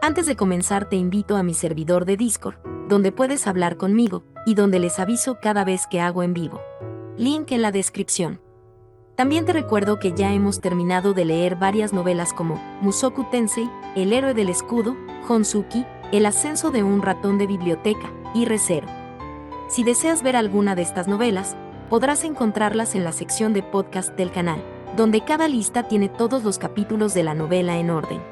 Antes de comenzar te invito a mi servidor de Discord, donde puedes hablar conmigo, y donde les aviso cada vez que hago en vivo. Link en la descripción. También te recuerdo que ya hemos terminado de leer varias novelas como Mushoku Tensei, El héroe del escudo, Honsuki, El ascenso de un ratón de biblioteca, y Re:Zero. Si deseas ver alguna de estas novelas, podrás encontrarlas en la sección de podcast del canal, donde cada lista tiene todos los capítulos de la novela en orden.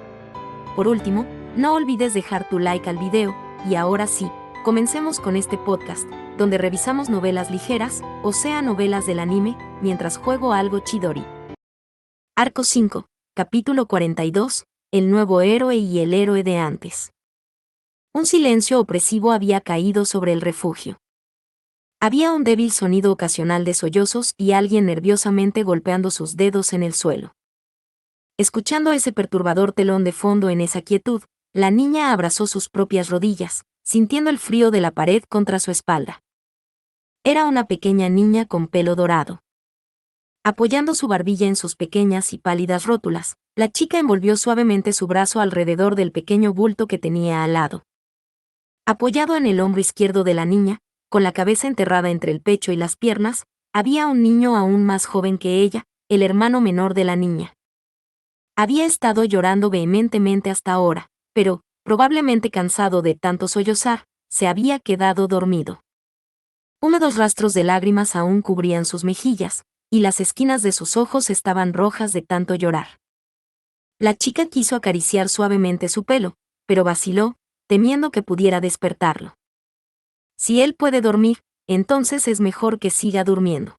Por último, no olvides dejar tu like al video, y ahora sí, comencemos con este podcast, donde revisamos novelas ligeras, o sea novelas del anime, mientras juego algo Chidori. Arco 5, capítulo 42, El nuevo héroe y el héroe de antes. Un silencio opresivo había caído sobre el refugio. Había un débil sonido ocasional de sollozos y alguien nerviosamente golpeando sus dedos en el suelo. Escuchando ese perturbador telón de fondo en esa quietud, la niña abrazó sus propias rodillas, sintiendo el frío de la pared contra su espalda. Era una pequeña niña con pelo dorado. Apoyando su barbilla en sus pequeñas y pálidas rótulas, la chica envolvió suavemente su brazo alrededor del pequeño bulto que tenía al lado. Apoyado en el hombro izquierdo de la niña, con la cabeza enterrada entre el pecho y las piernas, había un niño aún más joven que ella, el hermano menor de la niña. Había estado llorando vehementemente hasta ahora, pero, probablemente cansado de tanto sollozar, se había quedado dormido. Húmedos rastros de lágrimas aún cubrían sus mejillas, y las esquinas de sus ojos estaban rojas de tanto llorar. La chica quiso acariciar suavemente su pelo, pero vaciló, temiendo que pudiera despertarlo. Si él puede dormir, entonces es mejor que siga durmiendo.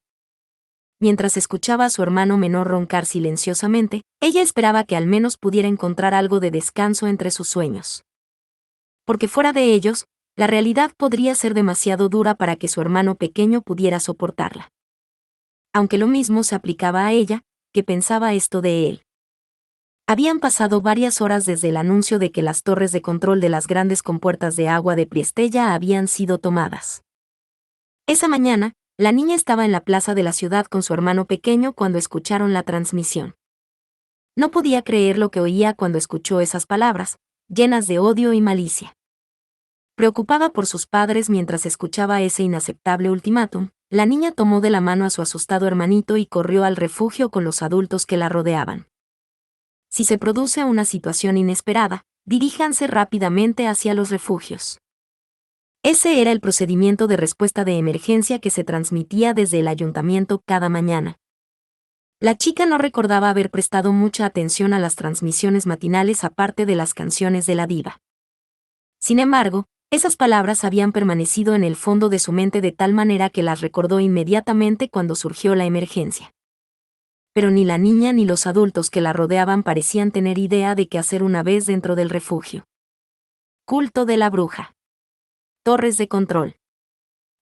Mientras escuchaba a su hermano menor roncar silenciosamente, ella esperaba que al menos pudiera encontrar algo de descanso entre sus sueños. Porque fuera de ellos, la realidad podría ser demasiado dura para que su hermano pequeño pudiera soportarla. Aunque lo mismo se aplicaba a ella, que pensaba esto de él. Habían pasado varias horas desde el anuncio de que las torres de control de las grandes compuertas de agua de Priestella habían sido tomadas. Esa mañana, la niña estaba en la plaza de la ciudad con su hermano pequeño cuando escucharon la transmisión. No podía creer lo que oía cuando escuchó esas palabras, llenas de odio y malicia. Preocupada por sus padres mientras escuchaba ese inaceptable ultimátum, la niña tomó de la mano a su asustado hermanito y corrió al refugio con los adultos que la rodeaban. Si se produce una situación inesperada, diríjanse rápidamente hacia los refugios. Ese era el procedimiento de respuesta de emergencia que se transmitía desde el ayuntamiento cada mañana. La chica no recordaba haber prestado mucha atención a las transmisiones matinales aparte de las canciones de la diva. Sin embargo, esas palabras habían permanecido en el fondo de su mente de tal manera que las recordó inmediatamente cuando surgió la emergencia. Pero ni la niña ni los adultos que la rodeaban parecían tener idea de qué hacer una vez dentro del refugio. Culto de la bruja. Torres de control.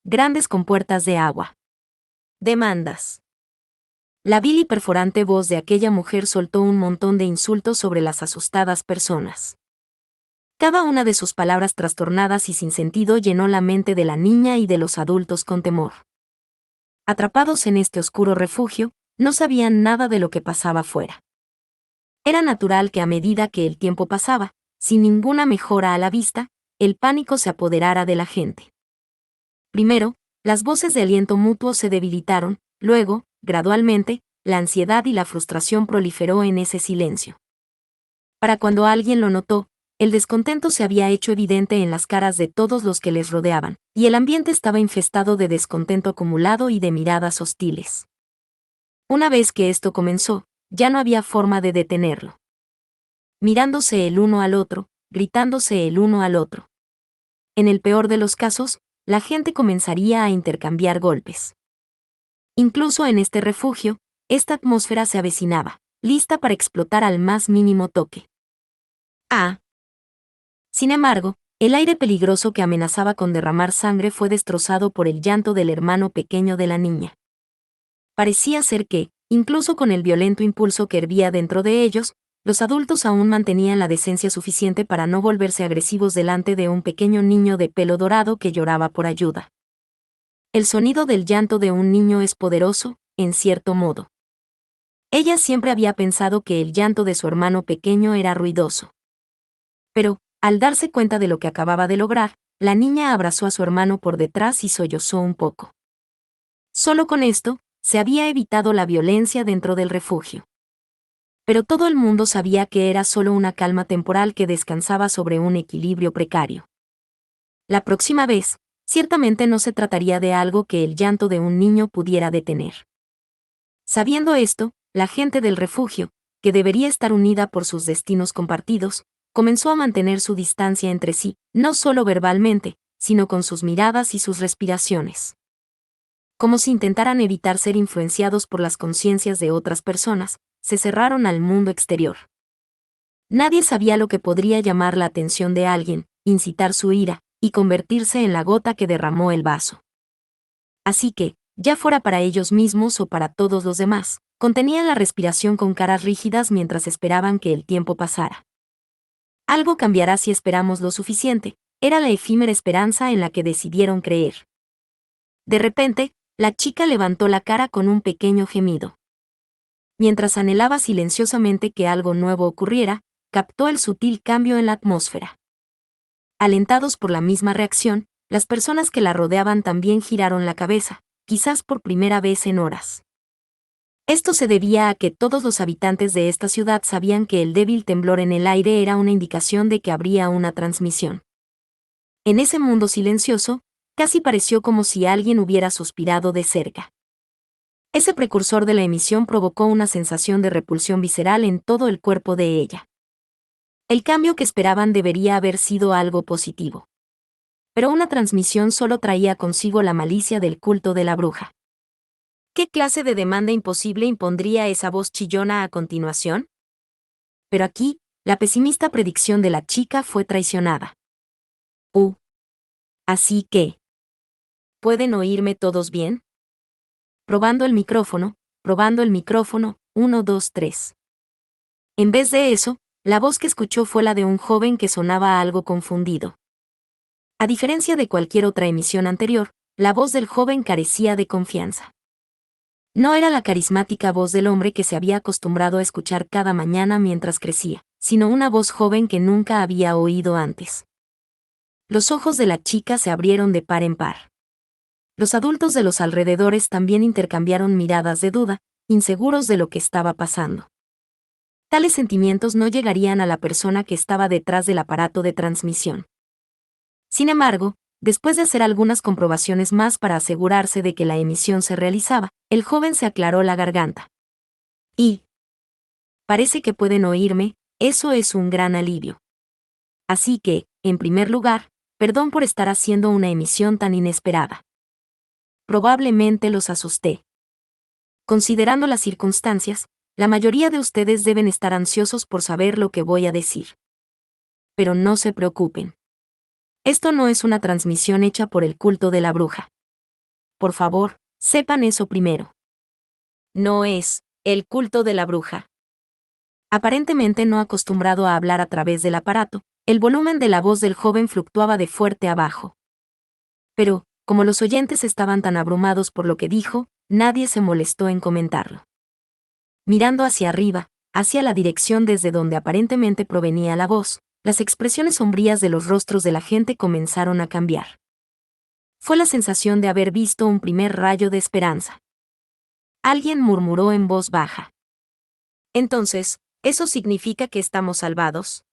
Grandes compuertas de agua. Demandas. La vil y perforante voz de aquella mujer soltó un montón de insultos sobre las asustadas personas. Cada una de sus palabras trastornadas y sin sentido llenó la mente de la niña y de los adultos con temor. Atrapados en este oscuro refugio, no sabían nada de lo que pasaba fuera. Era natural que a medida que el tiempo pasaba, sin ninguna mejora a la vista, el pánico se apoderara de la gente. Primero, las voces de aliento mutuo se debilitaron, luego, gradualmente, la ansiedad y la frustración proliferó en ese silencio. Para cuando alguien lo notó, el descontento se había hecho evidente en las caras de todos los que les rodeaban, y el ambiente estaba infestado de descontento acumulado y de miradas hostiles. Una vez que esto comenzó, ya no había forma de detenerlo. Mirándose el uno al otro, gritándose el uno al otro. En el peor de los casos, la gente comenzaría a intercambiar golpes. Incluso en este refugio, esta atmósfera se avecinaba, lista para explotar al más mínimo toque. Sin embargo, el aire peligroso que amenazaba con derramar sangre fue destrozado por el llanto del hermano pequeño de la niña. Parecía ser que, incluso con el violento impulso que hervía dentro de ellos, los adultos aún mantenían la decencia suficiente para no volverse agresivos delante de un pequeño niño de pelo dorado que lloraba por ayuda. El sonido del llanto de un niño es poderoso, en cierto modo. Ella siempre había pensado que el llanto de su hermano pequeño era ruidoso. Pero, Al darse cuenta de lo que acababa de lograr, la niña abrazó a su hermano por detrás y sollozó un poco. Solo con esto, se había evitado la violencia dentro del refugio. Pero todo el mundo sabía que era solo una calma temporal que descansaba sobre un equilibrio precario. La próxima vez, ciertamente no se trataría de algo que el llanto de un niño pudiera detener. Sabiendo esto, la gente del refugio, que debería estar unida por sus destinos compartidos, comenzó a mantener su distancia entre sí, no solo verbalmente, sino con sus miradas y sus respiraciones. Como si intentaran evitar ser influenciados por las conciencias de otras personas, se cerraron al mundo exterior. Nadie sabía lo que podría llamar la atención de alguien, incitar su ira, y convertirse en la gota que derramó el vaso. Así que, ya fuera para ellos mismos o para todos los demás, contenían la respiración con caras rígidas mientras esperaban que el tiempo pasara. Algo cambiará si esperamos lo suficiente, era la efímera esperanza en la que decidieron creer. De repente, la chica levantó la cara con un pequeño gemido. Mientras anhelaba silenciosamente que algo nuevo ocurriera, captó el sutil cambio en la atmósfera. Alentados por la misma reacción, las personas que la rodeaban también giraron la cabeza, quizás por primera vez en horas. Esto se debía a que todos los habitantes de esta ciudad sabían que el débil temblor en el aire era una indicación de que habría una transmisión. En ese mundo silencioso, casi pareció como si alguien hubiera suspirado de cerca. Ese precursor de la emisión provocó una sensación de repulsión visceral en todo el cuerpo de ella. El cambio que esperaban debería haber sido algo positivo. Pero una transmisión solo traía consigo la malicia del culto de la bruja. ¿Qué clase de demanda imposible impondría esa voz chillona a continuación? Pero aquí, la pesimista predicción de la chica fue traicionada. Así que... ¿Pueden oírme todos bien? Probando el micrófono, 1, 2, 3. En vez de eso, la voz que escuchó fue la de un joven que sonaba algo confundido. A diferencia de cualquier otra emisión anterior, la voz del joven carecía de confianza. No era la carismática voz del hombre que se había acostumbrado a escuchar cada mañana mientras crecía, sino una voz joven que nunca había oído antes. Los ojos de la chica se abrieron de par en par. Los adultos de los alrededores también intercambiaron miradas de duda, inseguros de lo que estaba pasando. Tales sentimientos no llegarían a la persona que estaba detrás del aparato de transmisión. Sin embargo, después de hacer algunas comprobaciones más para asegurarse de que la emisión se realizaba, el joven se aclaró la garganta. Parece que pueden oírme, eso es un gran alivio. Así que, en primer lugar, perdón por estar haciendo una emisión tan inesperada. Probablemente los asusté. Considerando las circunstancias, la mayoría de ustedes deben estar ansiosos por saber lo que voy a decir. Pero no se preocupen. Esto no es una transmisión hecha por el culto de la bruja. Por favor, sepan eso primero. No es el culto de la bruja. Aparentemente no acostumbrado a hablar a través del aparato, el volumen de la voz del joven fluctuaba de fuerte a bajo. Pero, como los oyentes estaban tan abrumados por lo que dijo, nadie se molestó en comentarlo. Mirando hacia arriba, hacia la dirección desde donde aparentemente provenía la voz, las expresiones sombrías de los rostros de la gente comenzaron a cambiar. Fue la sensación de haber visto un primer rayo de esperanza. Alguien murmuró en voz baja. Entonces, ¿eso significa que estamos salvados?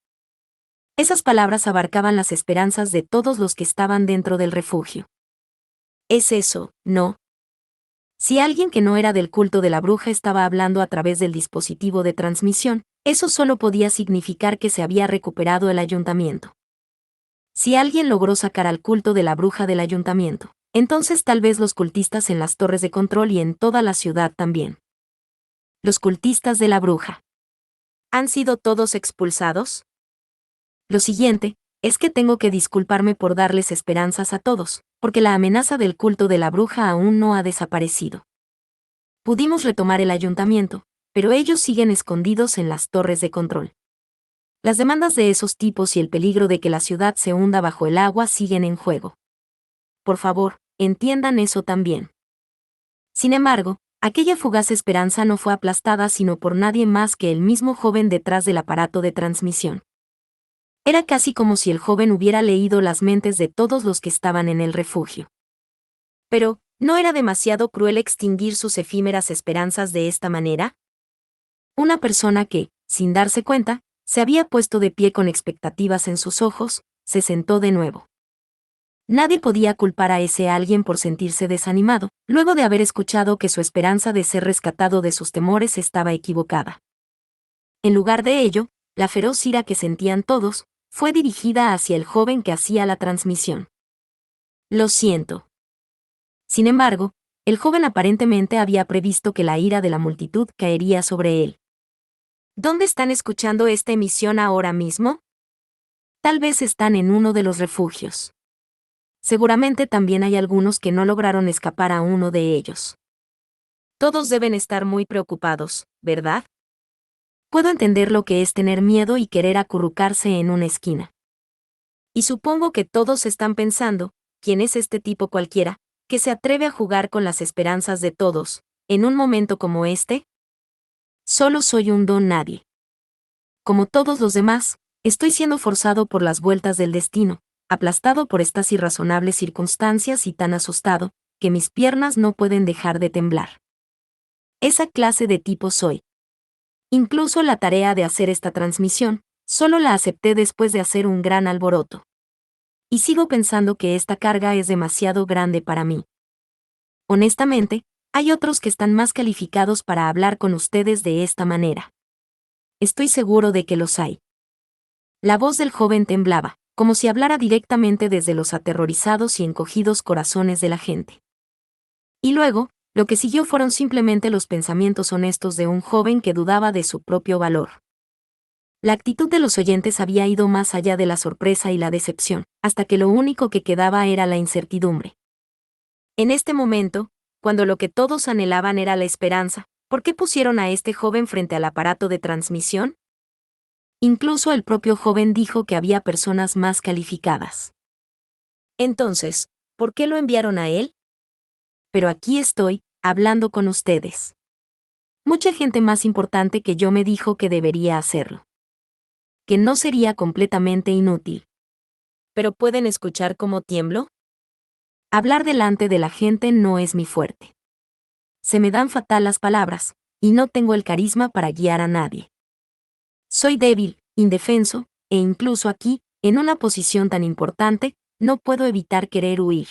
Esas palabras abarcaban las esperanzas de todos los que estaban dentro del refugio. Es eso, ¿no? Si alguien que no era del culto de la bruja estaba hablando a través del dispositivo de transmisión, eso solo podía significar que se había recuperado el ayuntamiento. Si alguien logró sacar al culto de la bruja del ayuntamiento, entonces tal vez los cultistas en las torres de control y en toda la ciudad también. Los cultistas de la bruja. ¿Han sido todos expulsados? Lo siguiente, es que tengo que disculparme por darles esperanzas a todos, porque la amenaza del culto de la bruja aún no ha desaparecido. Pudimos retomar el ayuntamiento, pero ellos siguen escondidos en las torres de control. Las demandas de esos tipos y el peligro de que la ciudad se hunda bajo el agua siguen en juego. Por favor, entiendan eso también. Sin embargo, aquella fugaz esperanza no fue aplastada sino por nadie más que el mismo joven detrás del aparato de transmisión. Era casi como si el joven hubiera leído las mentes de todos los que estaban en el refugio. Pero, ¿no era demasiado cruel extinguir sus efímeras esperanzas de esta manera? Una persona que, sin darse cuenta, se había puesto de pie con expectativas en sus ojos, se sentó de nuevo. Nadie podía culpar a ese alguien por sentirse desanimado, luego de haber escuchado que su esperanza de ser rescatado de sus temores estaba equivocada. En lugar de ello, la feroz ira que sentían todos, fue dirigida hacia el joven que hacía la transmisión. Lo siento. Sin embargo, el joven aparentemente había previsto que la ira de la multitud caería sobre él. ¿Dónde están escuchando esta emisión ahora mismo? Tal vez están en uno de los refugios. Seguramente también hay algunos que no lograron escapar a uno de ellos. Todos deben estar muy preocupados, ¿verdad? Puedo entender lo que es tener miedo y querer acurrucarse en una esquina. Y supongo que todos están pensando, ¿quién es este tipo cualquiera, que se atreve a jugar con las esperanzas de todos, en un momento como este? Solo soy un don nadie. Como todos los demás, estoy siendo forzado por las vueltas del destino, aplastado por estas irrazonables circunstancias y tan asustado, que mis piernas no pueden dejar de temblar. Esa clase de tipo soy. Incluso la tarea de hacer esta transmisión, solo la acepté después de hacer un gran alboroto. Y sigo pensando que esta carga es demasiado grande para mí. Honestamente, hay otros que están más calificados para hablar con ustedes de esta manera. Estoy seguro de que los hay. La voz del joven temblaba, como si hablara directamente desde los aterrorizados y encogidos corazones de la gente. Y luego, lo que siguió fueron simplemente los pensamientos honestos de un joven que dudaba de su propio valor. La actitud de los oyentes había ido más allá de la sorpresa y la decepción, hasta que lo único que quedaba era la incertidumbre. En este momento, cuando lo que todos anhelaban era la esperanza, ¿por qué pusieron a este joven frente al aparato de transmisión? Incluso el propio joven dijo que había personas más calificadas. Entonces, ¿por qué lo enviaron a él? Pero aquí estoy, hablando con ustedes. Mucha gente más importante que yo me dijo que debería hacerlo. Que no sería completamente inútil. ¿Pero pueden escuchar cómo tiemblo? Hablar delante de la gente no es mi fuerte. Se me dan fatal las palabras, y no tengo el carisma para guiar a nadie. Soy débil, indefenso, e incluso aquí, en una posición tan importante, no puedo evitar querer huir.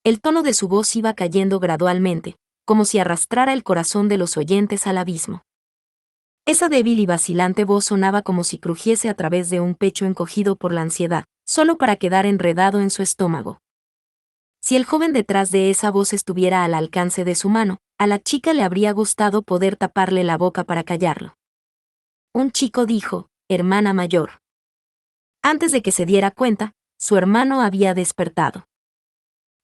El tono de su voz iba cayendo gradualmente, como si arrastrara el corazón de los oyentes al abismo. Esa débil y vacilante voz sonaba como si crujiese a través de un pecho encogido por la ansiedad, solo para quedar enredado en su estómago. Si el joven detrás de esa voz estuviera al alcance de su mano, a la chica le habría gustado poder taparle la boca para callarlo. Un chico dijo, hermana mayor. Antes de que se diera cuenta, su hermano había despertado.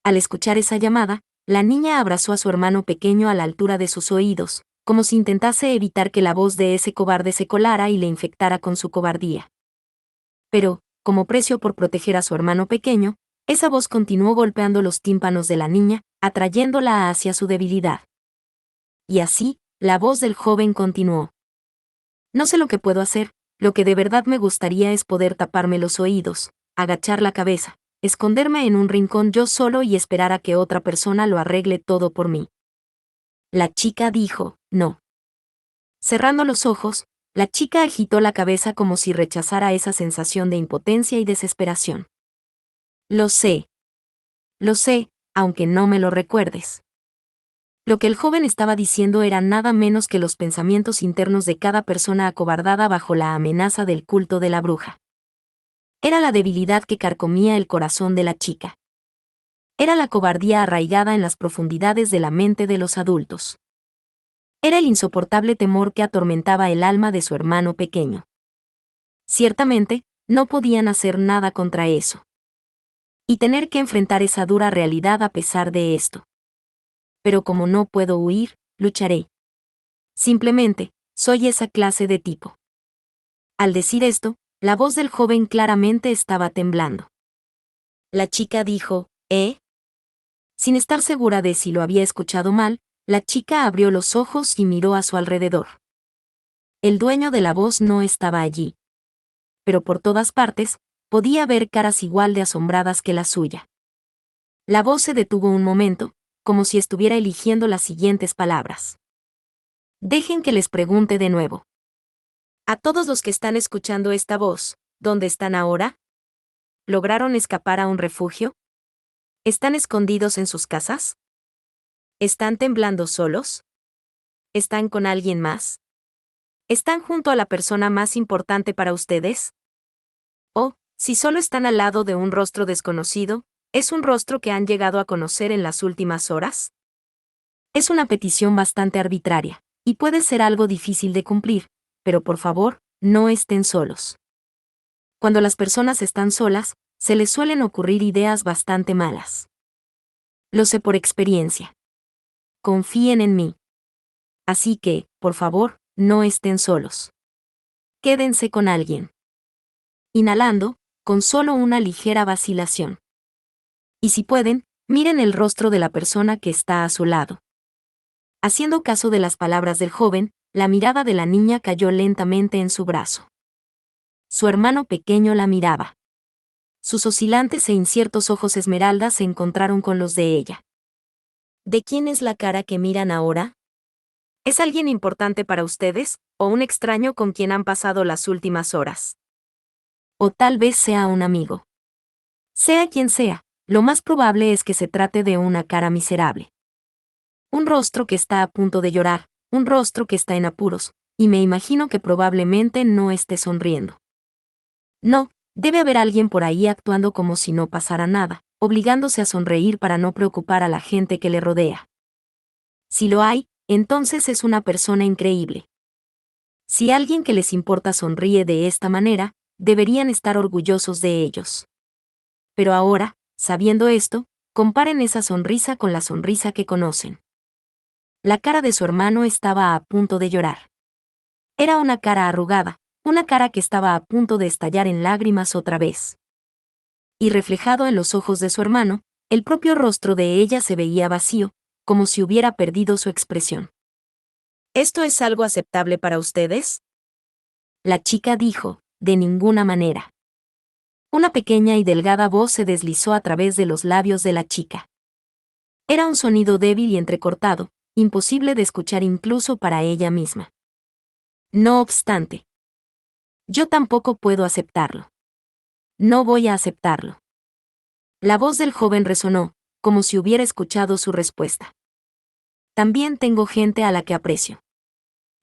Al escuchar esa llamada, la niña abrazó a su hermano pequeño a la altura de sus oídos, como si intentase evitar que la voz de ese cobarde se colara y le infectara con su cobardía. Pero, como precio por proteger a su hermano pequeño, esa voz continuó golpeando los tímpanos de la niña, atrayéndola hacia su debilidad. Y así, la voz del joven continuó. No sé lo que puedo hacer, lo que de verdad me gustaría es poder taparme los oídos, agachar la cabeza, esconderme en un rincón yo solo y esperar a que otra persona lo arregle todo por mí. La chica dijo, no. Cerrando los ojos, la chica agitó la cabeza como si rechazara esa sensación de impotencia y desesperación. Lo sé, aunque no me lo recuerdes. Lo que el joven estaba diciendo era nada menos que los pensamientos internos de cada persona acobardada bajo la amenaza del culto de la bruja. Era la debilidad que carcomía el corazón de la chica. Era la cobardía arraigada en las profundidades de la mente de los adultos. Era el insoportable temor que atormentaba el alma de su hermano pequeño. Ciertamente, no podían hacer nada contra eso. Y tener que enfrentar esa dura realidad a pesar de esto. Pero como no puedo huir, lucharé. Simplemente, soy esa clase de tipo. Al decir esto, la voz del joven claramente estaba temblando. La chica dijo, ¿eh? Sin estar segura de si lo había escuchado mal, la chica abrió los ojos y miró a su alrededor. El dueño de la voz no estaba allí. pero por todas partes, podía ver caras igual de asombradas que la suya. La voz se detuvo un momento, como si estuviera eligiendo las siguientes palabras. Dejen que les pregunte de nuevo. A todos los que están escuchando esta voz, ¿dónde están ahora? ¿Lograron escapar a un refugio? ¿Están escondidos en sus casas? ¿Están temblando solos? ¿Están con alguien más? ¿Están junto a la persona más importante para ustedes? O, si solo están al lado de un rostro desconocido, ¿es un rostro que han llegado a conocer en las últimas horas? Es una petición bastante arbitraria, y puede ser algo difícil de cumplir, pero por favor, no estén solos. Cuando las personas están solas, se les suelen ocurrir ideas bastante malas. Lo sé por experiencia. Confíen en mí. Así que, por favor, no estén solos. Quédense con alguien. Inhalando, con solo una ligera vacilación. Y si pueden, miren el rostro de la persona que está a su lado. Haciendo caso de las palabras del joven, la mirada de la niña cayó lentamente en su brazo. Su hermano pequeño la miraba. Sus oscilantes e inciertos ojos esmeralda se encontraron con los de ella. ¿De quién es la cara que miran ahora? ¿Es alguien importante para ustedes, o un extraño con quien han pasado las últimas horas? O tal vez sea un amigo. Sea quien sea, lo más probable es que se trate de una cara miserable. Un rostro que está a punto de llorar, un rostro que está en apuros, y me imagino que probablemente no esté sonriendo. No, debe haber alguien por ahí actuando como si no pasara nada, obligándose a sonreír para no preocupar a la gente que le rodea. Si lo hay, entonces es una persona increíble. Si alguien que les importa sonríe de esta manera, deberían estar orgullosos de ellos. Pero ahora, sabiendo esto, comparen esa sonrisa con la sonrisa que conocen. La cara de su hermano estaba a punto de llorar. Era una cara arrugada, una cara que estaba a punto de estallar en lágrimas otra vez. Y reflejado en los ojos de su hermano, el propio rostro de ella se veía vacío, como si hubiera perdido su expresión. ¿Esto es algo aceptable para ustedes? La chica dijo, de ninguna manera. Una pequeña y delgada voz se deslizó a través de los labios de la chica. Era un sonido débil y entrecortado, imposible de escuchar incluso para ella misma. No obstante, yo tampoco puedo aceptarlo. No voy a aceptarlo. La voz del joven resonó, como si hubiera escuchado su respuesta. También tengo gente a la que aprecio.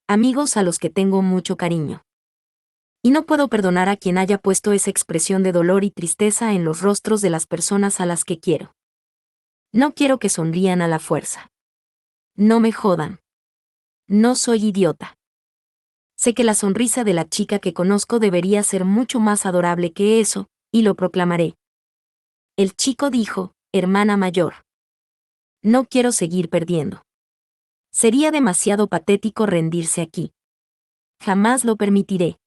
Amigos a los que tengo mucho cariño. Y no puedo perdonar a quien haya puesto esa expresión de dolor y tristeza en los rostros de las personas a las que quiero. No quiero que sonrían a la fuerza. No me jodan. No soy idiota. Sé que la sonrisa de la chica que conozco debería ser mucho más adorable que eso, y lo proclamaré. El chico dijo, hermana mayor. No quiero seguir perdiendo. Sería demasiado patético rendirse aquí. Jamás lo permitiré.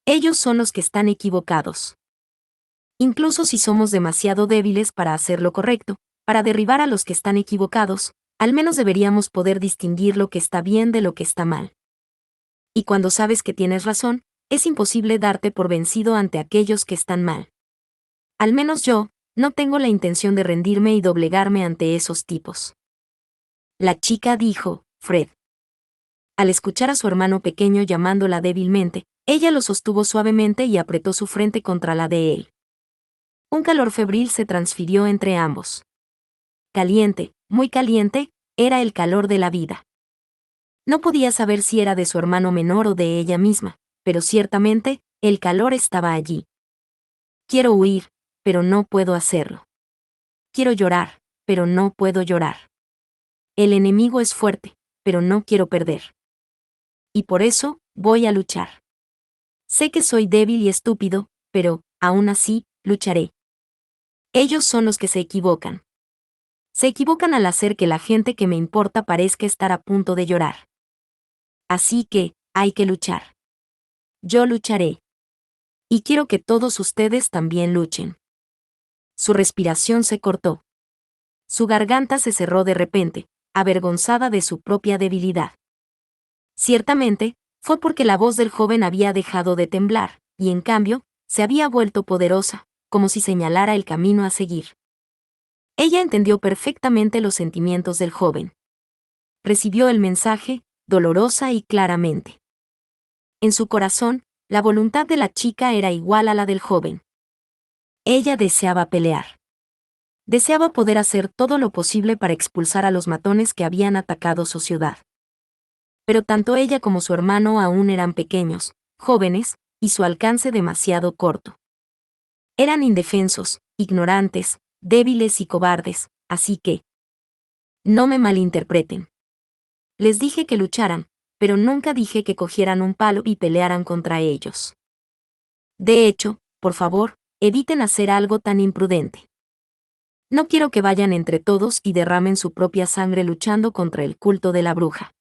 Ellos son los que están equivocados. Incluso si somos demasiado débiles para hacer lo correcto, para derribar a los que están equivocados, al menos deberíamos poder distinguir lo que está bien de lo que está mal. Y cuando sabes que tienes razón, es imposible darte por vencido ante aquellos que están mal. Al menos yo, no tengo la intención de rendirme y doblegarme ante esos tipos. La chica dijo, Fred. Al escuchar a su hermano pequeño llamándola débilmente, ella lo sostuvo suavemente y apretó su frente contra la de él. Un calor febril se transfirió entre ambos. Caliente, muy caliente, era el calor de la vida. No podía saber si era de su hermano menor o de ella misma, pero ciertamente, el calor estaba allí. Quiero huir, pero no puedo hacerlo. Quiero llorar, pero no puedo llorar. El enemigo es fuerte, pero no quiero perder. Y por eso, voy a luchar. Sé que soy débil y estúpido, pero, aún así, lucharé. Ellos son los que se equivocan. Se equivocan al hacer que la gente que me importa parezca estar a punto de llorar. Así que, hay que luchar. Yo lucharé. Y quiero que todos ustedes también luchen. Su respiración se cortó. Su garganta se cerró de repente, avergonzada de su propia debilidad. Ciertamente, fue porque la voz del joven había dejado de temblar, y en cambio, se había vuelto poderosa, como si señalara el camino a seguir. Ella entendió perfectamente los sentimientos del joven. Recibió el mensaje, dolorosa y claramente. En su corazón, la voluntad de la chica era igual a la del joven. Ella deseaba pelear. Deseaba poder hacer todo lo posible para expulsar a los matones que habían atacado su ciudad. Pero tanto ella como su hermano aún eran pequeños, jóvenes, y su alcance demasiado corto. Eran indefensos, ignorantes, débiles y cobardes, así que... No me malinterpreten. Les dije que lucharan, pero nunca dije que cogieran un palo y pelearan contra ellos. De hecho, por favor, eviten hacer algo tan imprudente. No quiero que vayan entre todos y derramen su propia sangre luchando contra el culto de la bruja.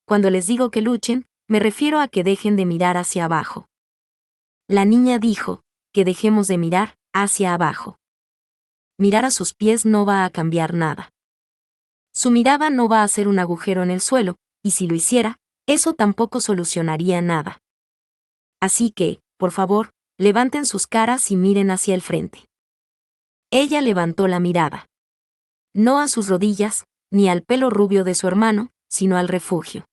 Cuando les digo que luchen, me refiero a que dejen de mirar hacia abajo. La niña dijo, que dejemos de mirar hacia abajo. Mirar a sus pies no va a cambiar nada. Su mirada no va a hacer un agujero en el suelo, y si lo hiciera, eso tampoco solucionaría nada. Así que, por favor, levanten sus caras y miren hacia el frente. Ella levantó la mirada. No a sus rodillas, ni al pelo rubio de su hermano, sino al refugio.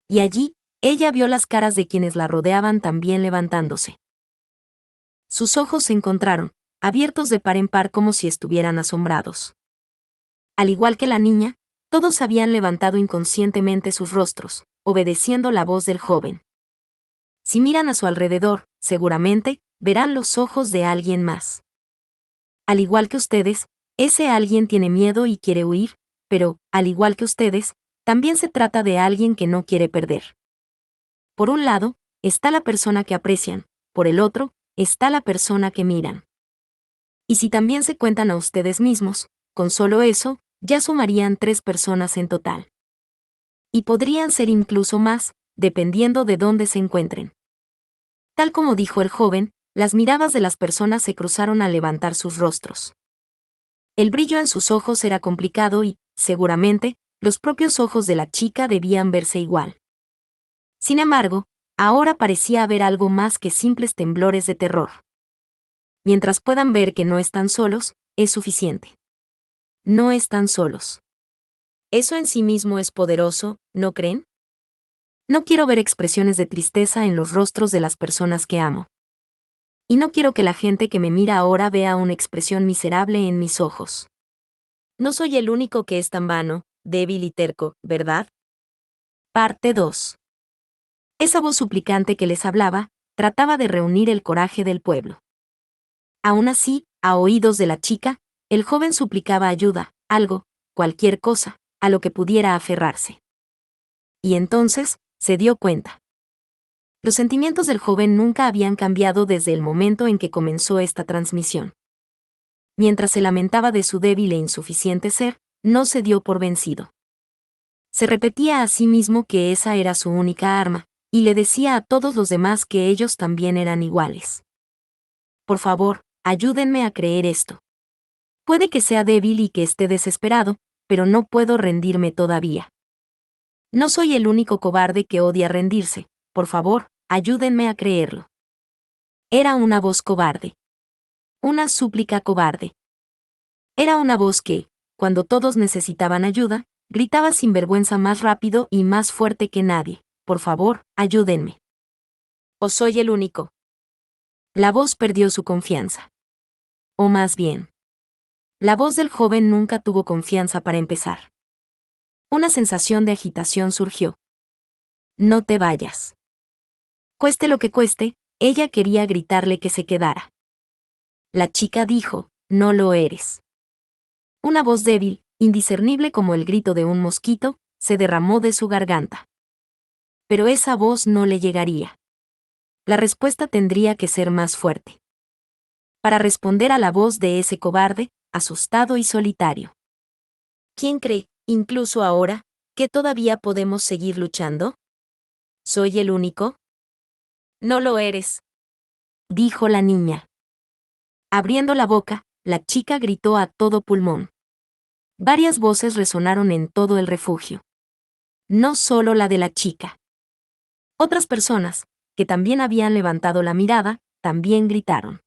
Y allí, ella vio las caras de quienes la rodeaban también levantándose. Sus ojos se encontraron, abiertos de par en par como si estuvieran asombrados. Al igual que la niña, todos habían levantado inconscientemente sus rostros, obedeciendo la voz del joven. Si miran a su alrededor, seguramente, verán los ojos de alguien más. Al igual que ustedes, ese alguien tiene miedo y quiere huir, pero, al igual que ustedes, también se trata de alguien que no quiere perder. Por un lado, está la persona que aprecian, por el otro, está la persona que miran. Y si también se cuentan a ustedes mismos, con solo eso, ya sumarían 3 personas en total. Y podrían ser incluso más, dependiendo de dónde se encuentren. Tal como dijo el joven, las miradas de las personas se cruzaron al levantar sus rostros. El brillo en sus ojos era complicado y, seguramente, los propios ojos de la chica debían verse igual. Sin embargo, ahora parecía haber algo más que simples temblores de terror. Mientras puedan ver que no están solos, es suficiente. No están solos. Eso en sí mismo es poderoso, ¿no creen? No quiero ver expresiones de tristeza en los rostros de las personas que amo. Y no quiero que la gente que me mira ahora vea una expresión miserable en mis ojos. No soy el único que es tan vano, débil y terco, ¿verdad? Parte 2. Esa voz suplicante que les hablaba, trataba de reunir el coraje del pueblo. Aún así, a oídos de la chica, el joven suplicaba ayuda, algo, cualquier cosa, a lo que pudiera aferrarse. Y entonces, se dio cuenta. Los sentimientos del joven nunca habían cambiado desde el momento en que comenzó esta transmisión. Mientras se lamentaba de su débil e insuficiente ser, no se dio por vencido. Se repetía a sí mismo que esa era su única arma, y le decía a todos los demás que ellos también eran iguales. Por favor, ayúdenme a creer esto. Puede que sea débil y que esté desesperado, pero no puedo rendirme todavía. No soy el único cobarde que odia rendirse, por favor, ayúdenme a creerlo. Era una voz cobarde. Una súplica cobarde. Era una voz que, cuando todos necesitaban ayuda, gritaba sin vergüenza más rápido y más fuerte que nadie. Por favor, ayúdenme. ¿O soy el único? La voz perdió su confianza. O más bien, la voz del joven nunca tuvo confianza para empezar. Una sensación de agitación surgió. No te vayas. Cueste lo que cueste, ella quería gritarle que se quedara. La chica dijo, no lo eres. Una voz débil, indiscernible como el grito de un mosquito, se derramó de su garganta. Pero esa voz no le llegaría. La respuesta tendría que ser más fuerte. Para responder a la voz de ese cobarde, asustado y solitario. ¿Quién cree, incluso ahora, que todavía podemos seguir luchando? ¿Soy el único? No lo eres, dijo la niña. Abriendo la boca, la chica gritó a todo pulmón. Varias voces resonaron en todo el refugio. No solo la de la chica. Otras personas, que también habían levantado la mirada, también gritaron.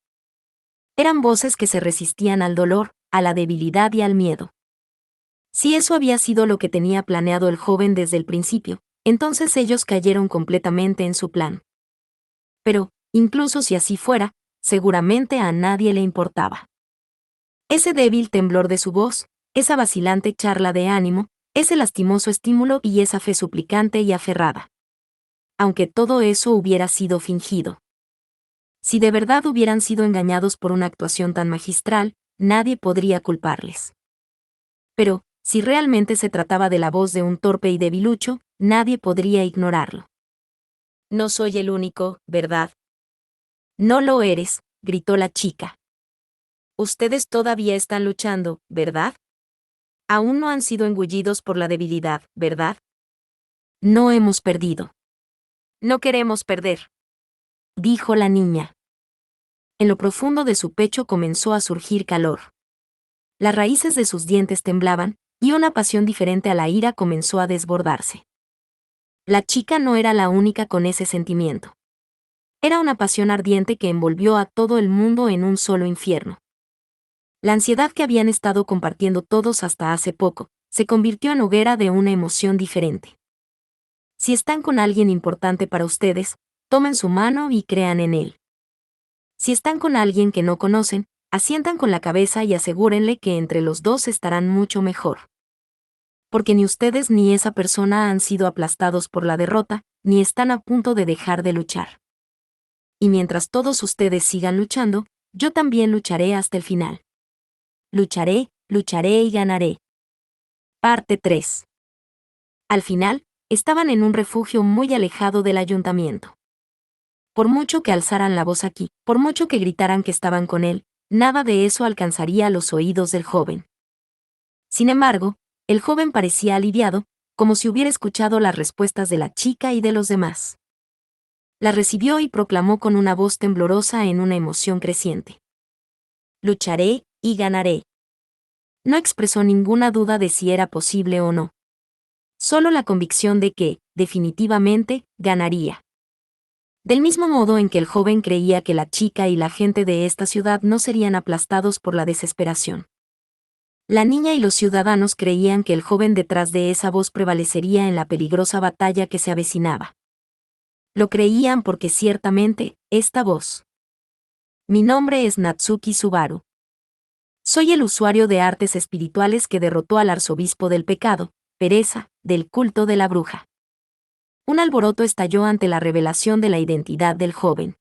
Eran voces que se resistían al dolor, a la debilidad y al miedo. Si eso había sido lo que tenía planeado el joven desde el principio, entonces ellos cayeron completamente en su plan. Pero, incluso si así fuera, seguramente a nadie le importaba. Ese débil temblor de su voz, esa vacilante charla de ánimo, ese lastimoso estímulo y esa fe suplicante y aferrada. Aunque todo eso hubiera sido fingido. Si de verdad hubieran sido engañados por una actuación tan magistral, nadie podría culparles. Pero, si realmente se trataba de la voz de un torpe y debilucho, nadie podría ignorarlo. No soy el único, ¿verdad? No lo eres, gritó la chica. Ustedes todavía están luchando, ¿verdad? Aún no han sido engullidos por la debilidad, ¿verdad? No hemos perdido. No queremos perder, dijo la niña. En lo profundo de su pecho comenzó a surgir calor. Las raíces de sus dientes temblaban, y una pasión diferente a la ira comenzó a desbordarse. La chica no era la única con ese sentimiento. Era una pasión ardiente que envolvió a todo el mundo en un solo infierno. La ansiedad que habían estado compartiendo todos hasta hace poco, se convirtió en hoguera de una emoción diferente. Si están con alguien importante para ustedes, tomen su mano y crean en él. Si están con alguien que no conocen, asientan con la cabeza y asegúrenle que entre los dos estarán mucho mejor. Porque ni ustedes ni esa persona han sido aplastados por la derrota, ni están a punto de dejar de luchar. Y mientras todos ustedes sigan luchando, yo también lucharé hasta el final. Lucharé, lucharé y ganaré. Parte 3. Al final, estaban en un refugio muy alejado del ayuntamiento. Por mucho que alzaran la voz aquí, por mucho que gritaran que estaban con él, nada de eso alcanzaría los oídos del joven. Sin embargo, el joven parecía aliviado, como si hubiera escuchado las respuestas de la chica y de los demás. La recibió y proclamó con una voz temblorosa en una emoción creciente. Lucharé y ganaré. No expresó ninguna duda de si era posible o no. Solo la convicción de que, definitivamente, ganaría. Del mismo modo en que el joven creía que la chica y la gente de esta ciudad no serían aplastados por la desesperación. La niña y los ciudadanos creían que el joven detrás de esa voz prevalecería en la peligrosa batalla que se avecinaba. Lo creían porque ciertamente, esta voz. Mi nombre es Natsuki Subaru. Soy el usuario de artes espirituales que derrotó al arzobispo del pecado, pereza, del culto de la bruja. Un alboroto estalló ante la revelación de la identidad del joven.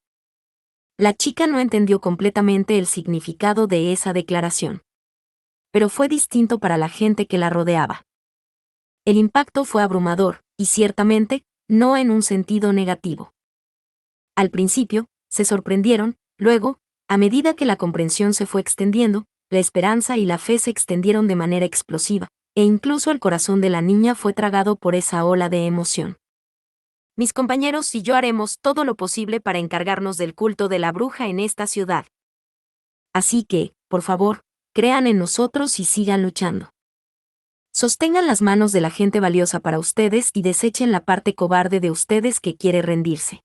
La chica no entendió completamente el significado de esa declaración. Pero fue distinto para la gente que la rodeaba. El impacto fue abrumador, y ciertamente, no en un sentido negativo. Al principio, se sorprendieron, luego, a medida que la comprensión se fue extendiendo, la esperanza y la fe se extendieron de manera explosiva, e incluso el corazón de la niña fue tragado por esa ola de emoción. Mis compañeros y yo haremos todo lo posible para encargarnos del culto de la bruja en esta ciudad. Así que, por favor, crean en nosotros y sigan luchando. Sostengan las manos de la gente valiosa para ustedes y desechen la parte cobarde de ustedes que quiere rendirse.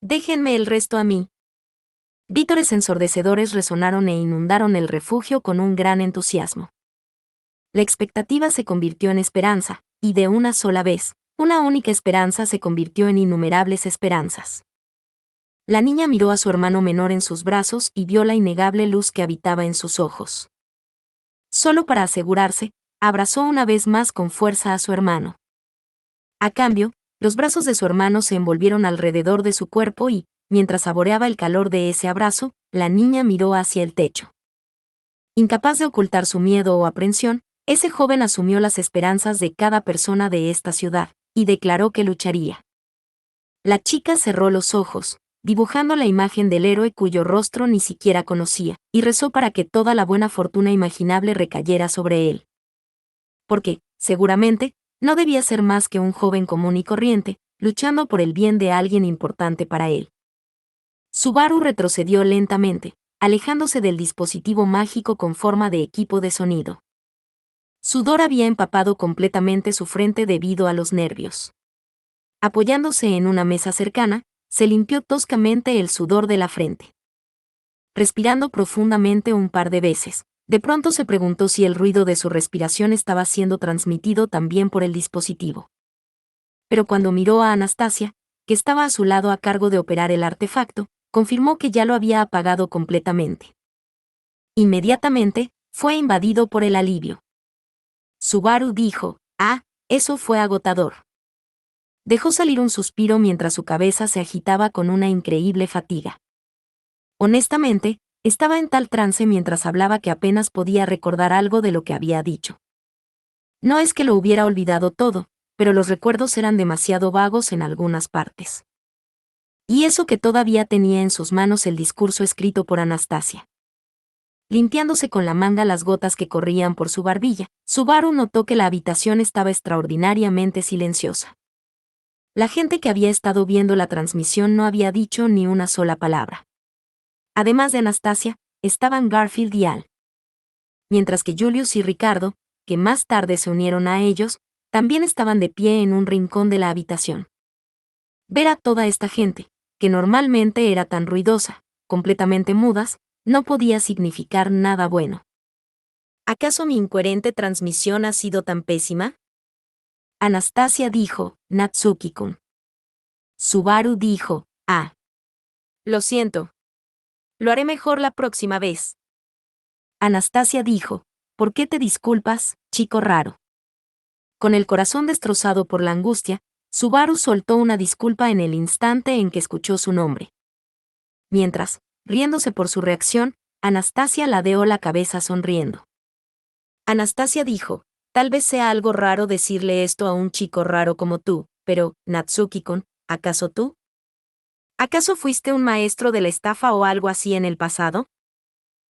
Déjenme el resto a mí. Vítores ensordecedores resonaron e inundaron el refugio con un gran entusiasmo. La expectativa se convirtió en esperanza, y de una sola vez, una única esperanza se convirtió en innumerables esperanzas. La niña miró a su hermano menor en sus brazos y vio la innegable luz que habitaba en sus ojos. Solo para asegurarse, abrazó una vez más con fuerza a su hermano. A cambio, los brazos de su hermano se envolvieron alrededor de su cuerpo y, mientras saboreaba el calor de ese abrazo, la niña miró hacia el techo. Incapaz de ocultar su miedo o aprensión, ese joven asumió las esperanzas de cada persona de esta ciudad, y declaró que lucharía. La chica cerró los ojos, dibujando la imagen del héroe cuyo rostro ni siquiera conocía, y rezó para que toda la buena fortuna imaginable recayera sobre él. Porque, seguramente, no debía ser más que un joven común y corriente, luchando por el bien de alguien importante para él. Subaru retrocedió lentamente, alejándose del dispositivo mágico con forma de equipo de sonido. Sudor había empapado completamente su frente debido a los nervios. Apoyándose en una mesa cercana, se limpió toscamente el sudor de la frente. Respirando profundamente un par de veces, de pronto se preguntó si el ruido de su respiración estaba siendo transmitido también por el dispositivo. Pero cuando miró a Anastasia, que estaba a su lado a cargo de operar el artefacto, confirmó que ya lo había apagado completamente. Inmediatamente, fue invadido por el alivio. Subaru dijo, eso fue agotador. Dejó salir un suspiro mientras su cabeza se agitaba con una increíble fatiga. Honestamente, estaba en tal trance mientras hablaba que apenas podía recordar algo de lo que había dicho. No es que lo hubiera olvidado todo, pero los recuerdos eran demasiado vagos en algunas partes. Y eso que todavía tenía en sus manos el discurso escrito por Anastasia. Limpiándose con la manga las gotas que corrían por su barbilla, Subaru notó que la habitación estaba extraordinariamente silenciosa. La gente que había estado viendo la transmisión no había dicho ni una sola palabra. Además de Anastasia, estaban Garfield y Al. Mientras que Julius y Ricardo, que más tarde se unieron a ellos, también estaban de pie en un rincón de la habitación. Ver a toda esta gente, que normalmente era tan ruidosa, completamente mudas, no podía significar nada bueno. ¿Acaso mi incoherente transmisión ha sido tan pésima? Anastasia dijo, Natsuki-kun. Subaru dijo, lo siento. Lo haré mejor la próxima vez. Anastasia dijo, ¿por qué te disculpas, chico raro? Con el corazón destrozado por la angustia, Subaru soltó una disculpa en el instante en que escuchó su nombre. Mientras, riéndose por su reacción, Anastasia ladeó la cabeza sonriendo. Anastasia dijo, tal vez sea algo raro decirle esto a un chico raro como tú, pero, Natsuki-kun, ¿acaso tú? ¿Acaso fuiste un maestro de la estafa o algo así en el pasado?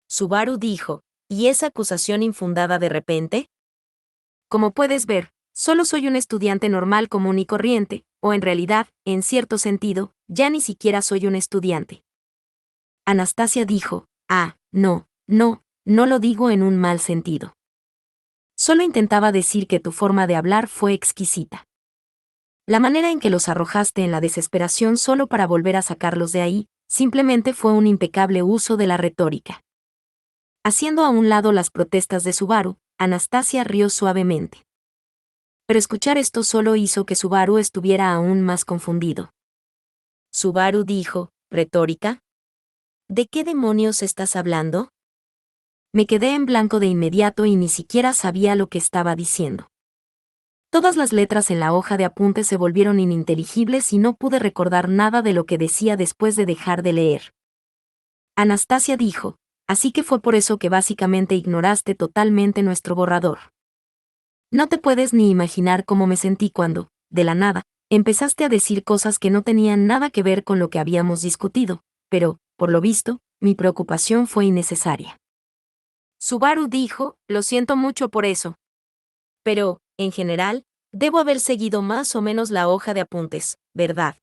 Subaru dijo, ¿y esa acusación infundada de repente? Como puedes ver, solo soy un estudiante normal común y corriente, o en realidad, en cierto sentido, ya ni siquiera soy un estudiante. Anastasia dijo, no lo digo en un mal sentido. Solo intentaba decir que tu forma de hablar fue exquisita. La manera en que los arrojaste en la desesperación solo para volver a sacarlos de ahí, simplemente fue un impecable uso de la retórica. Haciendo a un lado las protestas de Subaru, Anastasia rió suavemente. Pero escuchar esto solo hizo que Subaru estuviera aún más confundido. Subaru dijo, ¿retórica? ¿De qué demonios estás hablando? Me quedé en blanco de inmediato y ni siquiera sabía lo que estaba diciendo. Todas las letras en la hoja de apuntes se volvieron ininteligibles y no pude recordar nada de lo que decía después de dejar de leer. Anastasia dijo, así que fue por eso que básicamente ignoraste totalmente nuestro borrador. No te puedes ni imaginar cómo me sentí cuando, de la nada, empezaste a decir cosas que no tenían nada que ver con lo que habíamos discutido, pero, por lo visto, mi preocupación fue innecesaria. Subaru dijo, lo siento mucho por eso. Pero, en general, debo haber seguido más o menos la hoja de apuntes, ¿verdad?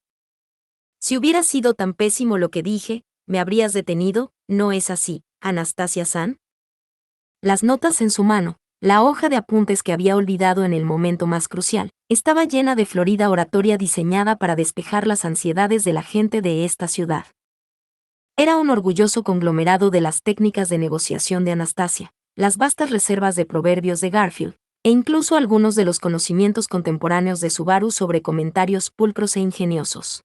Si hubiera sido tan pésimo lo que dije, ¿me habrías detenido? ¿No es así, Anastasia-san? Las notas en su mano, la hoja de apuntes que había olvidado en el momento más crucial, estaba llena de florida oratoria diseñada para despejar las ansiedades de la gente de esta ciudad. Era un orgulloso conglomerado de las técnicas de negociación de Anastasia, las vastas reservas de proverbios de Garfield, e incluso algunos de los conocimientos contemporáneos de Subaru sobre comentarios pulcros e ingeniosos.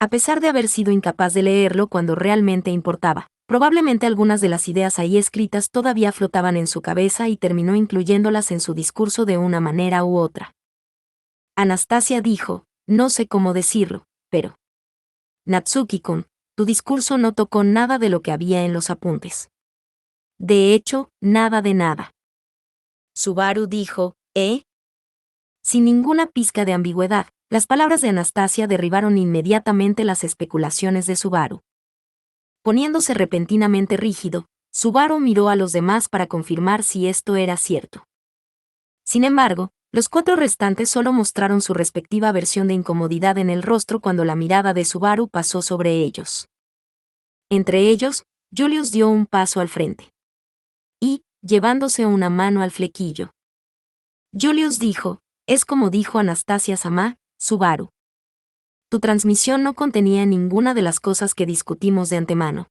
A pesar de haber sido incapaz de leerlo cuando realmente importaba, probablemente algunas de las ideas ahí escritas todavía flotaban en su cabeza y terminó incluyéndolas en su discurso de una manera u otra. Anastasia dijo, no sé cómo decirlo, pero... Natsuki-kun, tu discurso no tocó nada de lo que había en los apuntes. De hecho, nada de nada. Subaru dijo, Sin ninguna pizca de ambigüedad, las palabras de Anastasia derribaron inmediatamente las especulaciones de Subaru. Poniéndose repentinamente rígido, Subaru miró a los demás para confirmar si esto era cierto. Sin embargo, los 4 restantes solo mostraron su respectiva versión de incomodidad en el rostro cuando la mirada de Subaru pasó sobre ellos. Entre ellos, Julius dio un paso al frente. Y, llevándose una mano al flequillo. Julius dijo, es como dijo Anastasia-sama, Subaru. Tu transmisión no contenía ninguna de las cosas que discutimos de antemano.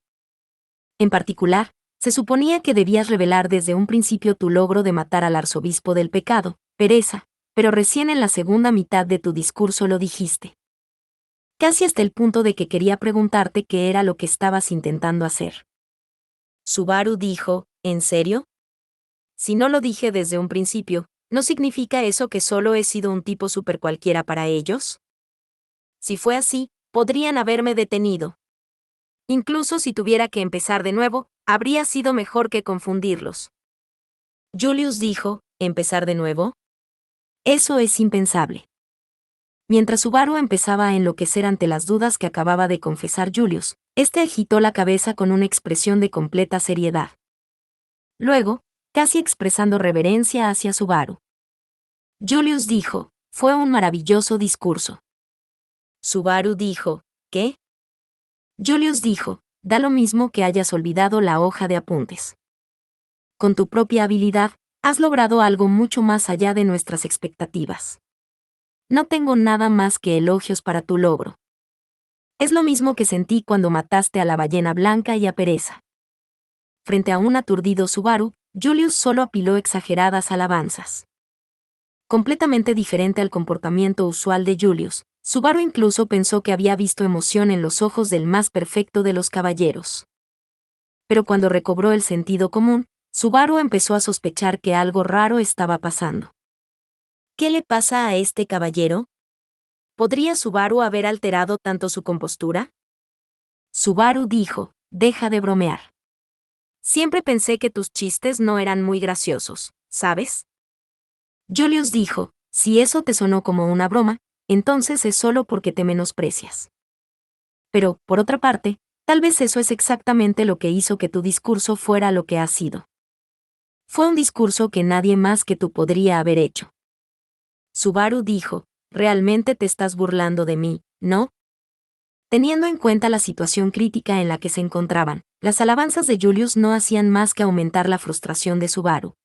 En particular, se suponía que debías revelar desde un principio tu logro de matar al arzobispo del pecado, pereza, pero recién en la segunda mitad de tu discurso lo dijiste. Casi hasta el punto de que quería preguntarte qué era lo que estabas intentando hacer. Subaru dijo, ¿en serio? Si no lo dije desde un principio, ¿no significa eso que solo he sido un tipo super cualquiera para ellos? Si fue así, podrían haberme detenido. Incluso si tuviera que empezar de nuevo, habría sido mejor que confundirlos. Julius dijo, ¿empezar de nuevo? Eso es impensable. Mientras Subaru empezaba a enloquecer ante las dudas que acababa de confesar Julius, este agitó la cabeza con una expresión de completa seriedad. Luego, casi expresando reverencia hacia Subaru, Julius dijo, fue un maravilloso discurso. Subaru dijo, ¿qué? Julius dijo, da lo mismo que hayas olvidado la hoja de apuntes. Con tu propia habilidad, has logrado algo mucho más allá de nuestras expectativas. No tengo nada más que elogios para tu logro. Es lo mismo que sentí cuando mataste a la ballena blanca y a Pereza. Frente a un aturdido Subaru, Julius solo apiló exageradas alabanzas. Completamente diferente al comportamiento usual de Julius, Subaru incluso pensó que había visto emoción en los ojos del más perfecto de los caballeros. Pero cuando recobró el sentido común, Subaru empezó a sospechar que algo raro estaba pasando. ¿Qué le pasa a este caballero? ¿Podría Subaru haber alterado tanto su compostura? Subaru dijo, deja de bromear. Siempre pensé que tus chistes no eran muy graciosos, ¿sabes? Julius dijo, si eso te sonó como una broma, entonces es solo porque te menosprecias. Pero, por otra parte, tal vez eso es exactamente lo que hizo que tu discurso fuera lo que ha sido. Fue un discurso que nadie más que tú podría haber hecho. Subaru dijo, realmente te estás burlando de mí, ¿no? Teniendo en cuenta la situación crítica en la que se encontraban, las alabanzas de Julius no hacían más que aumentar la frustración de Subaru.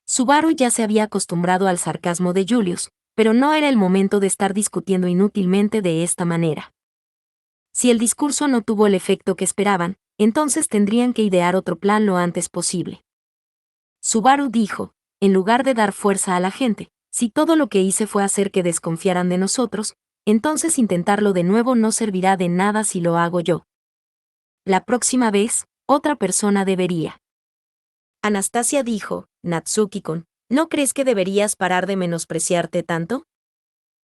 Subaru ya se había acostumbrado al sarcasmo de Julius, pero no era el momento de estar discutiendo inútilmente de esta manera. Si el discurso no tuvo el efecto que esperaban, entonces tendrían que idear otro plan lo antes posible. Subaru dijo, en lugar de dar fuerza a la gente, si todo lo que hice fue hacer que desconfiaran de nosotros, entonces intentarlo de nuevo no servirá de nada si lo hago yo. La próxima vez, otra persona debería. Anastasia dijo, Natsuki-kun, ¿no crees que deberías parar de menospreciarte tanto?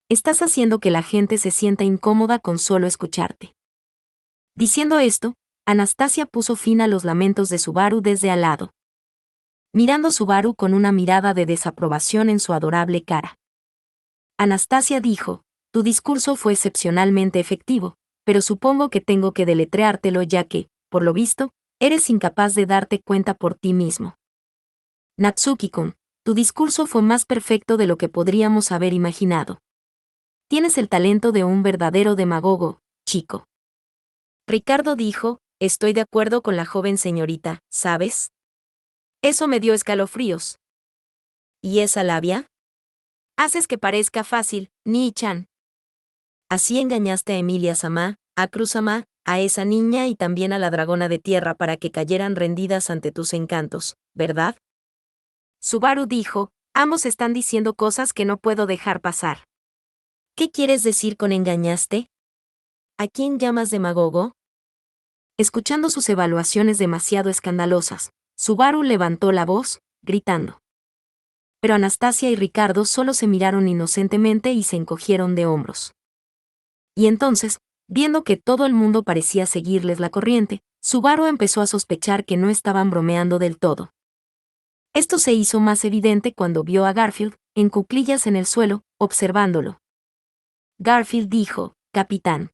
Estás haciendo que la gente se sienta incómoda con solo escucharte. Diciendo esto, Anastasia puso fin a los lamentos de Subaru desde al lado. Mirando Subaru con una mirada de desaprobación en su adorable cara. Anastasia dijo, tu discurso fue excepcionalmente efectivo, pero supongo que tengo que deletreártelo ya que, por lo visto, eres incapaz de darte cuenta por ti mismo. Natsuki-kun, tu discurso fue más perfecto de lo que podríamos haber imaginado. Tienes el talento de un verdadero demagogo, chico. Ricardo dijo, estoy de acuerdo con la joven señorita, ¿sabes? Eso me dio escalofríos. ¿Y esa labia? Haces que parezca fácil, Nii-chan. Así engañaste a Emilia-sama, a Cruz-sama, a esa niña y también a la dragona de tierra para que cayeran rendidas ante tus encantos, ¿verdad? Subaru dijo, ambos están diciendo cosas que no puedo dejar pasar. ¿Qué quieres decir con engañaste? ¿A quién llamas demagogo? Escuchando sus evaluaciones demasiado escandalosas, Subaru levantó la voz, gritando. Pero Anastasia y Ricardo solo se miraron inocentemente y se encogieron de hombros. Y entonces, viendo que todo el mundo parecía seguirles la corriente, Subaru empezó a sospechar que no estaban bromeando del todo. Esto se hizo más evidente cuando vio a Garfield, en cuclillas en el suelo, observándolo. Garfield dijo, Capitán.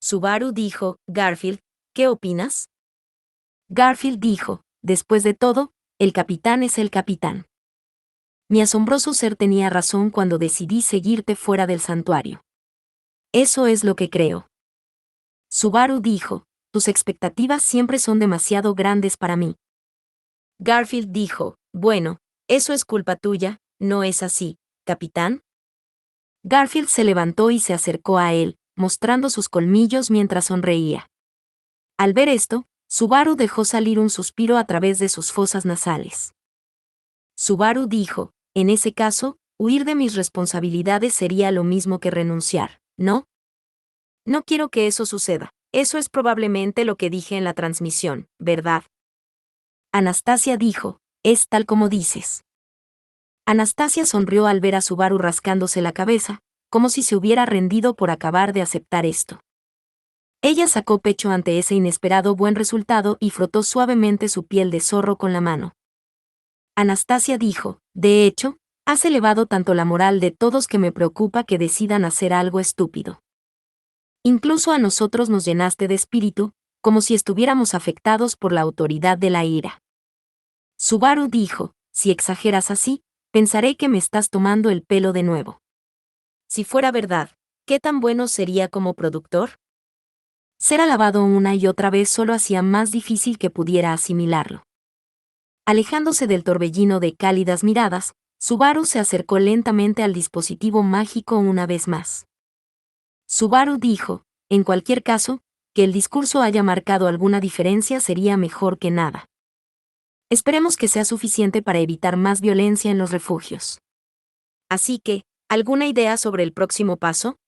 Subaru dijo, Garfield, ¿qué opinas? Garfield dijo, después de todo, el capitán es el capitán. Mi asombroso ser tenía razón cuando decidí seguirte fuera del santuario. Eso es lo que creo. Subaru dijo, tus expectativas siempre son demasiado grandes para mí. Garfield dijo, bueno, eso es culpa tuya, ¿no es así, capitán? Garfield se levantó y se acercó a él, mostrando sus colmillos mientras sonreía. Al ver esto, Subaru dejó salir un suspiro a través de sus fosas nasales. Subaru dijo, en ese caso, huir de mis responsabilidades sería lo mismo que renunciar, ¿no? No quiero que eso suceda. Eso es probablemente lo que dije en la transmisión, ¿verdad? Anastasia dijo, es tal como dices. Anastasia sonrió al ver a Subaru rascándose la cabeza, como si se hubiera rendido por acabar de aceptar esto. Ella sacó pecho ante ese inesperado buen resultado y frotó suavemente su piel de zorro con la mano. Anastasia dijo, de hecho, has elevado tanto la moral de todos que me preocupa que decidan hacer algo estúpido. Incluso a nosotros nos llenaste de espíritu, como si estuviéramos afectados por la autoridad de la ira. Subaru dijo, si exageras así, pensaré que me estás tomando el pelo de nuevo. Si fuera verdad, ¿qué tan bueno sería como productor? Ser alabado una y otra vez solo hacía más difícil que pudiera asimilarlo. Alejándose del torbellino de cálidas miradas, Subaru se acercó lentamente al dispositivo mágico una vez más. Subaru dijo, en cualquier caso, que el discurso haya marcado alguna diferencia sería mejor que nada. Esperemos que sea suficiente para evitar más violencia en los refugios. Así que, ¿alguna idea sobre el próximo paso?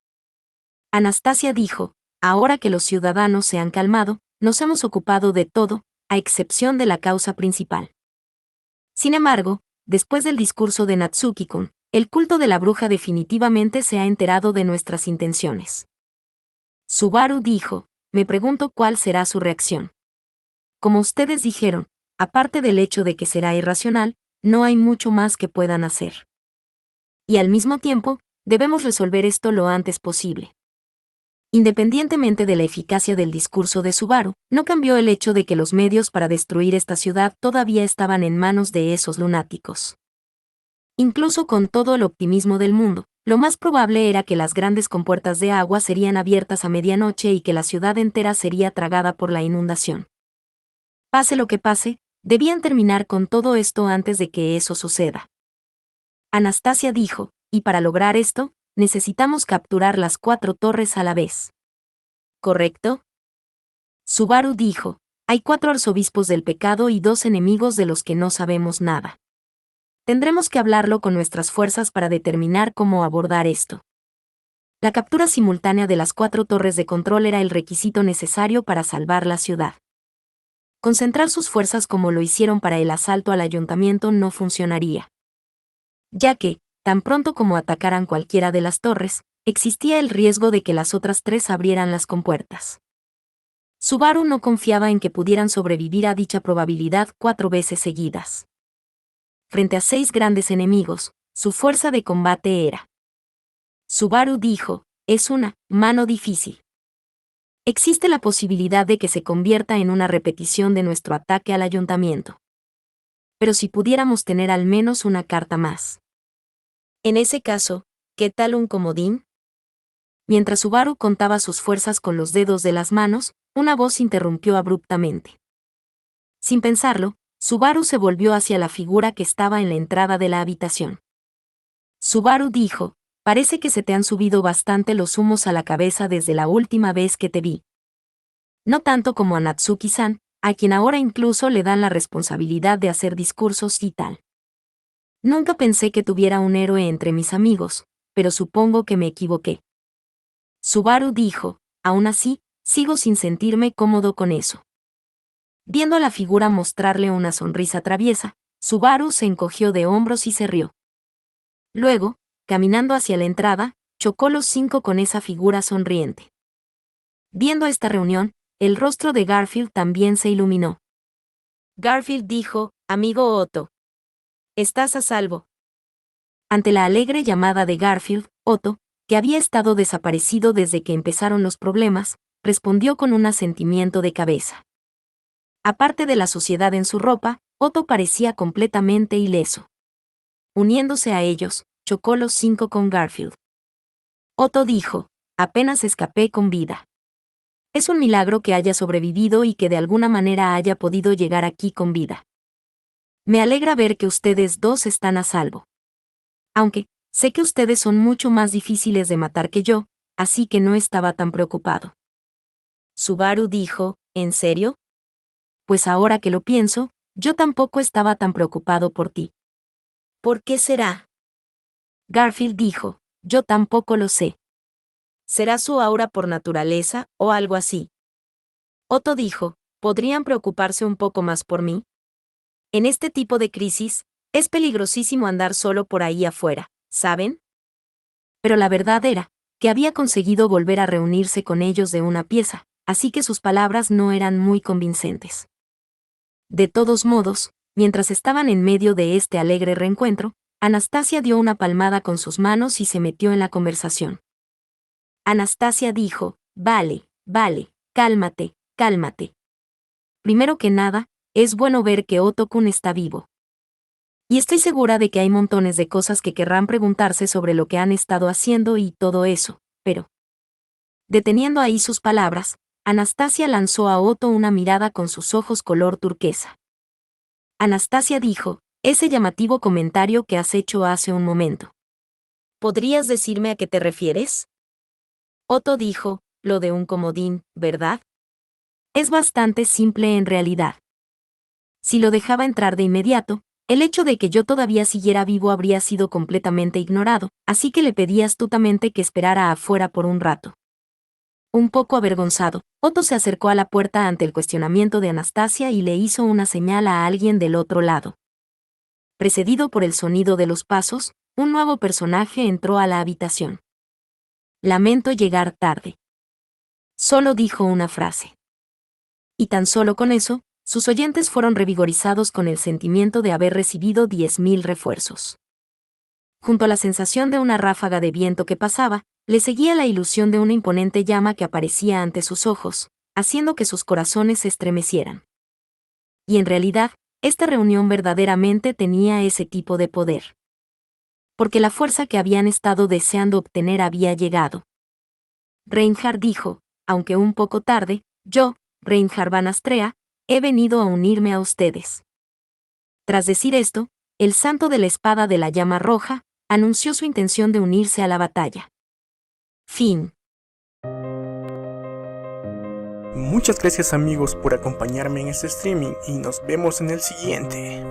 Anastasia dijo, ahora que los ciudadanos se han calmado, nos hemos ocupado de todo, a excepción de la causa principal. Sin embargo, después del discurso de Natsuki-kun, el culto de la bruja definitivamente se ha enterado de nuestras intenciones. Subaru dijo, me pregunto cuál será su reacción. Como ustedes dijeron, aparte del hecho de que será irracional, no hay mucho más que puedan hacer. Y al mismo tiempo, debemos resolver esto lo antes posible. Independientemente de la eficacia del discurso de Subaru, no cambió el hecho de que los medios para destruir esta ciudad todavía estaban en manos de esos lunáticos. Incluso con todo el optimismo del mundo, lo más probable era que las grandes compuertas de agua serían abiertas a medianoche y que la ciudad entera sería tragada por la inundación. Pase lo que pase, debían terminar con todo esto antes de que eso suceda. Anastasia dijo, y para lograr esto, necesitamos capturar las 4 torres a la vez. ¿Correcto? Subaru dijo, hay 4 arzobispos del pecado y 2 enemigos de los que no sabemos nada. Tendremos que hablarlo con nuestras fuerzas para determinar cómo abordar esto. La captura simultánea de las 4 torres de control era el requisito necesario para salvar la ciudad. Concentrar sus fuerzas como lo hicieron para el asalto al ayuntamiento no funcionaría. Ya que, tan pronto como atacaran cualquiera de las torres, existía el riesgo de que las otras 3 abrieran las compuertas. Subaru no confiaba en que pudieran sobrevivir a dicha probabilidad 4 veces seguidas. Frente a 6 grandes enemigos, su fuerza de combate era. Subaru dijo, es una mano difícil. Existe la posibilidad de que se convierta en una repetición de nuestro ataque al ayuntamiento. Pero si pudiéramos tener al menos una carta más. En ese caso, ¿qué tal un comodín? Mientras Subaru contaba sus fuerzas con los dedos de las manos, una voz interrumpió abruptamente. Sin pensarlo, Subaru se volvió hacia la figura que estaba en la entrada de la habitación. Subaru dijo, parece que se te han subido bastante los humos a la cabeza desde la última vez que te vi. No tanto como a Natsuki-san, a quien ahora incluso le dan la responsabilidad de hacer discursos y tal. Nunca pensé que tuviera un héroe entre mis amigos, pero supongo que me equivoqué. Subaru dijo, aún así, sigo sin sentirme cómodo con eso. Viendo a la figura mostrarle una sonrisa traviesa, Subaru se encogió de hombros y se rió. Luego, caminando hacia la entrada, chocó los 5 con esa figura sonriente. Viendo esta reunión, el rostro de Garfield también se iluminó. Garfield dijo, amigo Otto. Estás a salvo. Ante la alegre llamada de Garfield, Otto, que había estado desaparecido desde que empezaron los problemas, respondió con un asentimiento de cabeza. Aparte de la suciedad en su ropa, Otto parecía completamente ileso. Uniéndose a ellos, chocó los 5 con Garfield. Otto dijo, apenas escapé con vida. Es un milagro que haya sobrevivido y que de alguna manera haya podido llegar aquí con vida. Me alegra ver que ustedes 2 están a salvo. Aunque, Sé que ustedes son mucho más difíciles de matar que yo, así que no estaba tan preocupado. Subaru dijo, ¿en serio? Pues ahora que lo pienso, yo tampoco estaba tan preocupado por ti. ¿Por qué será? Garfield dijo, yo tampoco lo sé. ¿Será su aura por naturaleza, o algo así? Otto dijo, ¿podrían preocuparse un poco más por mí? En este tipo de crisis, es peligrosísimo andar solo por ahí afuera, ¿saben? Pero la verdad era, que había conseguido volver a reunirse con ellos de una pieza, así que sus palabras no eran muy convincentes. De todos modos, mientras estaban en medio de este alegre reencuentro, Anastasia dio una palmada con sus manos y se metió en la conversación. Anastasia dijo, vale, cálmate, cálmate. Primero que nada, es bueno ver que Otto-kun está vivo. Y estoy segura de que hay montones de cosas que querrán preguntarse sobre lo que han estado haciendo y todo eso, pero... Deteniendo ahí sus palabras, Anastasia lanzó a Otto una mirada con sus ojos color turquesa. Anastasia dijo, ese llamativo comentario que has hecho hace un momento. ¿Podrías decirme a qué te refieres? Otto dijo, lo de un comodín, ¿verdad? Es bastante simple en realidad. Si lo dejaba entrar de inmediato, el hecho de que yo todavía siguiera vivo habría sido completamente ignorado, así que le pedí astutamente que esperara afuera por un rato. Un poco avergonzado, Otto se acercó a la puerta ante el cuestionamiento de Anastasia y le hizo una señal a alguien del otro lado. Precedido por el sonido de los pasos, un nuevo personaje entró a la habitación. Lamento llegar tarde. Solo dijo una frase. Y tan solo con eso, sus oyentes fueron revigorizados con el sentimiento de haber recibido 10.000 refuerzos. Junto a la sensación de una ráfaga de viento que pasaba, le seguía la ilusión de una imponente llama que aparecía ante sus ojos, haciendo que sus corazones se estremecieran. Y en realidad, esta reunión verdaderamente tenía ese tipo de poder. Porque la fuerza que habían estado deseando obtener había llegado. Reinhard dijo, aunque un poco tarde, yo, Reinhard van Astrea, he venido a unirme a ustedes. Tras decir esto, el santo de la espada de la llama roja, anunció su intención de unirse a la batalla. Fin. Muchas gracias amigos por acompañarme en este streaming y nos vemos en el siguiente.